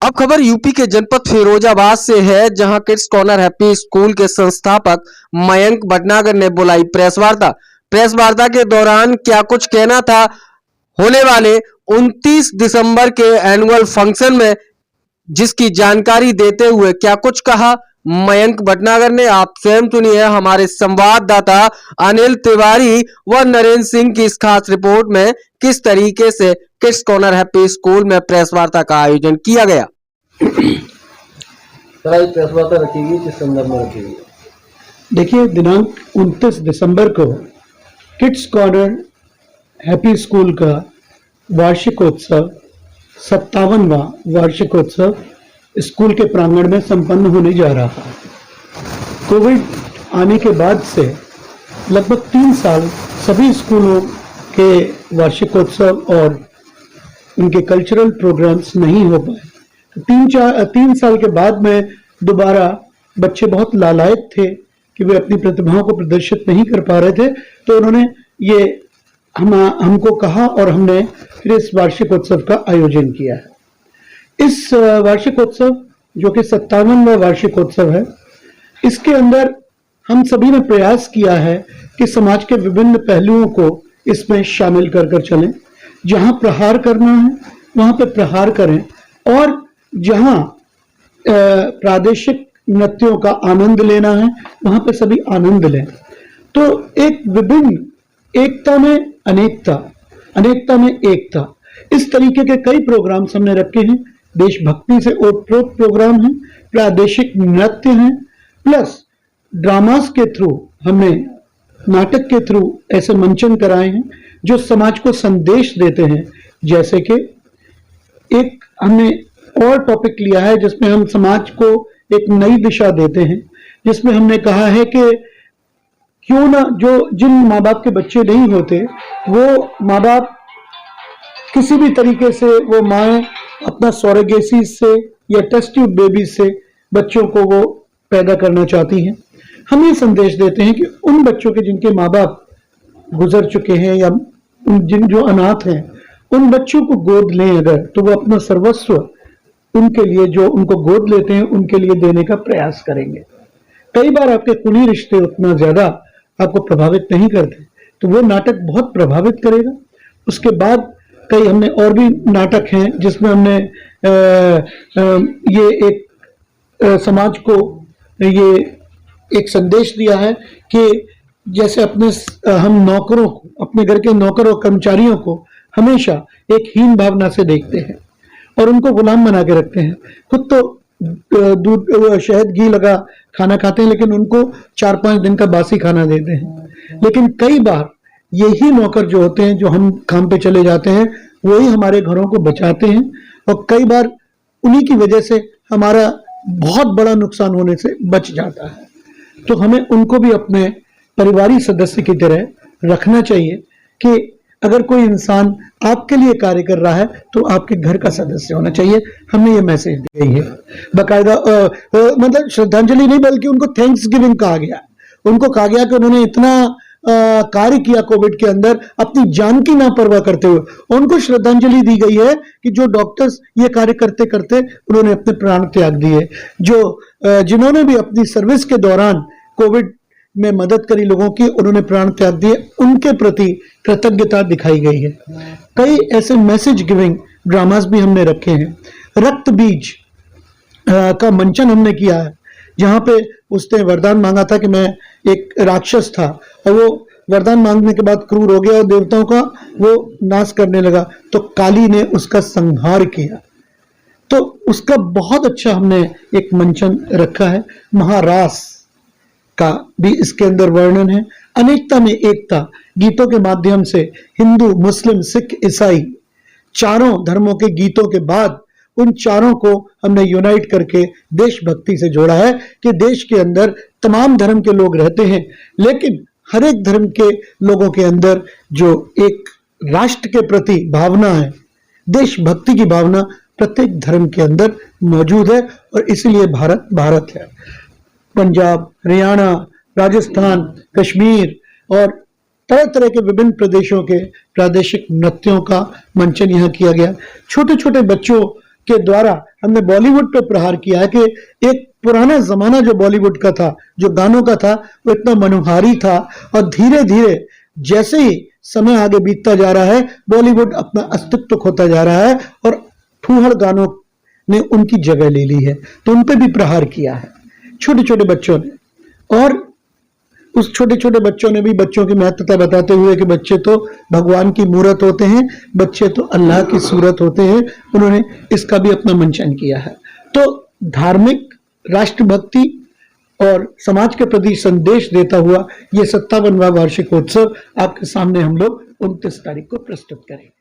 अब खबर यूपी के जनपद फिरोजाबाद से है, जहां किड्स कॉर्नर हैप्पी स्कूल के संस्थापक मयंक भटनागर ने बुलाई प्रेस वार्ता। प्रेस वार्ता के दौरान क्या कुछ कहना था होने वाले 29 दिसंबर के एनुअल फंक्शन में, जिसकी जानकारी देते हुए क्या कुछ कहा मयंक भटनागर ने, आप स्वयं सुनिए हमारे संवाददाता अनिल तिवारी व नरेंद्र सिंह की इस खास रिपोर्ट में किस तरीके से किड्स कॉर्नर हैप्पी स्कूल में प्रेस वार्ता का आयोजन किया गया। प्रेस वार्ता रखी गई, किस संदर्भ में रखी गई? देखिए, दिनांक 29 दिसंबर को किड्स कॉर्नर हैप्पी स्कूल का वार्षिकोत्सव 57वां वार्षिकोत्सव स्कूल के प्रांगण में संपन्न होने जा रहा है। कोविड आने के बाद से लगभग 3 साल सभी स्कूलों के वार्षिकोत्सव और उनके कल्चरल प्रोग्राम्स नहीं हो पाए। तो 3 साल के बाद में दोबारा बच्चे बहुत लालायित थे कि वे अपनी प्रतिभाओं को प्रदर्शित नहीं कर पा रहे थे, तो उन्होंने ये हमको कहा और हमने फिर इस वार्षिकोत्सव का आयोजन किया है। इस वार्षिकोत्सव जो कि 57वां वार्षिकोत्सव है, इसके अंदर हम सभी ने प्रयास किया है कि समाज के विभिन्न पहलुओं को इसमें शामिल कर चलें। जहां प्रहार करना है वहां पे प्रहार करें और जहां प्रादेशिक नृत्यों का आनंद लेना है वहां पे सभी आनंद लें। तो एक विभिन्न एकता में अनेकता, अनेकता में एकता, इस तरीके के कई प्रोग्राम्स हमने रखे हैं। देशभक्ति से ओतप्रोत प्रोग्राम हैं, प्रादेशिक नृत्य हैं, प्लस ड्रामास के थ्रू हमने नाटक के थ्रू ऐसे मंचन कराए हैं जो समाज को संदेश देते हैं। जैसे कि एक हमने और टॉपिक लिया है जिसमें हम समाज को एक नई दिशा देते हैं, जिसमें हमने कहा है कि क्यों ना जिन माँ बाप के बच्चे नहीं होते, वो माँ बाप किसी भी तरीके से वो माएँ अपना सौरोगेसी से या टेस्ट ट्यूब बेबी से बच्चों को वो पैदा करना चाहती हैं। हम ये संदेश देते हैं कि उन बच्चों के जिनके माँ बाप गुजर चुके हैं या जो अनाथ हैं, उन बच्चों को गोद लें अगर, तो वो अपना सर्वस्व उनके लिए, जो उनको गोद लेते हैं उनके लिए देने का प्रयास करेंगे। कई बार आपके कुलीन रिश्ते उतना ज्यादा आपको प्रभावित नहीं करते, तो वो नाटक बहुत प्रभावित करेगा। उसके बाद कई हमने और भी नाटक हैं जिसमें हमने ये एक समाज को ये एक संदेश दिया है कि जैसे हम नौकरों को, अपने घर के नौकर और कर्मचारियों को हमेशा एक हीन भावना से देखते हैं और उनको गुलाम बना के रखते हैं। खुद तो दूध शहद घी लगा खाना खाते हैं, लेकिन उनको 4-5 दिन का बासी खाना देते हैं। लेकिन कई बार यही नौकर जो होते हैं, जो हम काम पे चले जाते हैं, वही हमारे घरों को बचाते हैं और कई बार उन्हीं की वजह से हमारा बहुत बड़ा नुकसान होने से बच जाता है। तो हमें उनको भी अपने परिवारिक सदस्य की तरह रखना चाहिए कि अगर कोई इंसान आपके लिए कार्य कर रहा है तो आपके घर का सदस्य होना चाहिए। हमने ये मैसेज दी गई है बाकायदा, मतलब श्रद्धांजलि नहीं बल्कि उनको थैंक्स गिविंग कहा गया। उनको कहा गया कि उन्होंने इतना कार्य किया कोविड के अंदर अपनी जान की ना परवाह करते हुए। उनको श्रद्धांजलि दी गई है कि जो डॉक्टर्स ये कार्य करते करते उन्होंने अपने प्राण त्याग दिए, जिन्होंने भी अपनी सर्विस के दौरान कोविड में मदद करी लोगों की, उन्होंने प्राण त्याग दिए, उनके प्रति कृतज्ञता दिखाई गई है। कई ऐसे मैसेज गिविंग ड्रामास भी हमने रखे हैं। रक्त बीज का मंचन हमने किया है, जहां पे उसने वरदान मांगा था कि मैं एक राक्षस था और वो वरदान मांगने के बाद क्रूर हो गया और देवताओं का वो नाश करने लगा, तो काली ने उसका संहार किया। तो उसका बहुत अच्छा हमने एक मंचन रखा है। महारास का भी इसके अंदर वर्णन है। अनेकता में एकता गीतों के माध्यम से हिंदू, मुस्लिम, सिख, ईसाई चारों धर्मों के गीतों के बाद उन चारों को हमने यूनाइट करके देशभक्ति से जोड़ा है कि देश के अंदर तमाम धर्म के लोग रहते हैं, लेकिन हर एक धर्म के लोगों के अंदर जो एक राष्ट्र के प्रति भावना है, देशभक्ति की भावना प्रत्येक धर्म के अंदर मौजूद है और इसीलिए भारत भारत है। पंजाब, हरियाणा, राजस्थान, कश्मीर और तरह तरह के विभिन्न प्रदेशों के प्रादेशिक नृत्यों का मंचन यहाँ किया गया। छोटे छोटे बच्चों के द्वारा हमने बॉलीवुड पे प्रहार किया है कि एक पुराना जमाना जो बॉलीवुड का था, जो गानों का था, वो इतना मनोहारी था और धीरे धीरे जैसे ही समय आगे बीतता जा रहा है बॉलीवुड अपना अस्तित्व खोता जा रहा है और फूहड़ गानों ने उनकी जगह ले ली है। तो उन पे भी प्रहार किया है छोटे छोटे बच्चों ने, और उस छोटे छोटे बच्चों ने भी बच्चों की महत्वता बताते हुए कि बच्चे तो भगवान की मूरत होते हैं, बच्चे तो अल्लाह की सूरत होते हैं, उन्होंने इसका भी अपना मंचन किया है। तो धार्मिक, राष्ट्रभक्ति और समाज के प्रति संदेश देता हुआ ये 57वां वार्षिकोत्सव आपके सामने हम लोग 29 तारीख को प्रस्तुत करेंगे।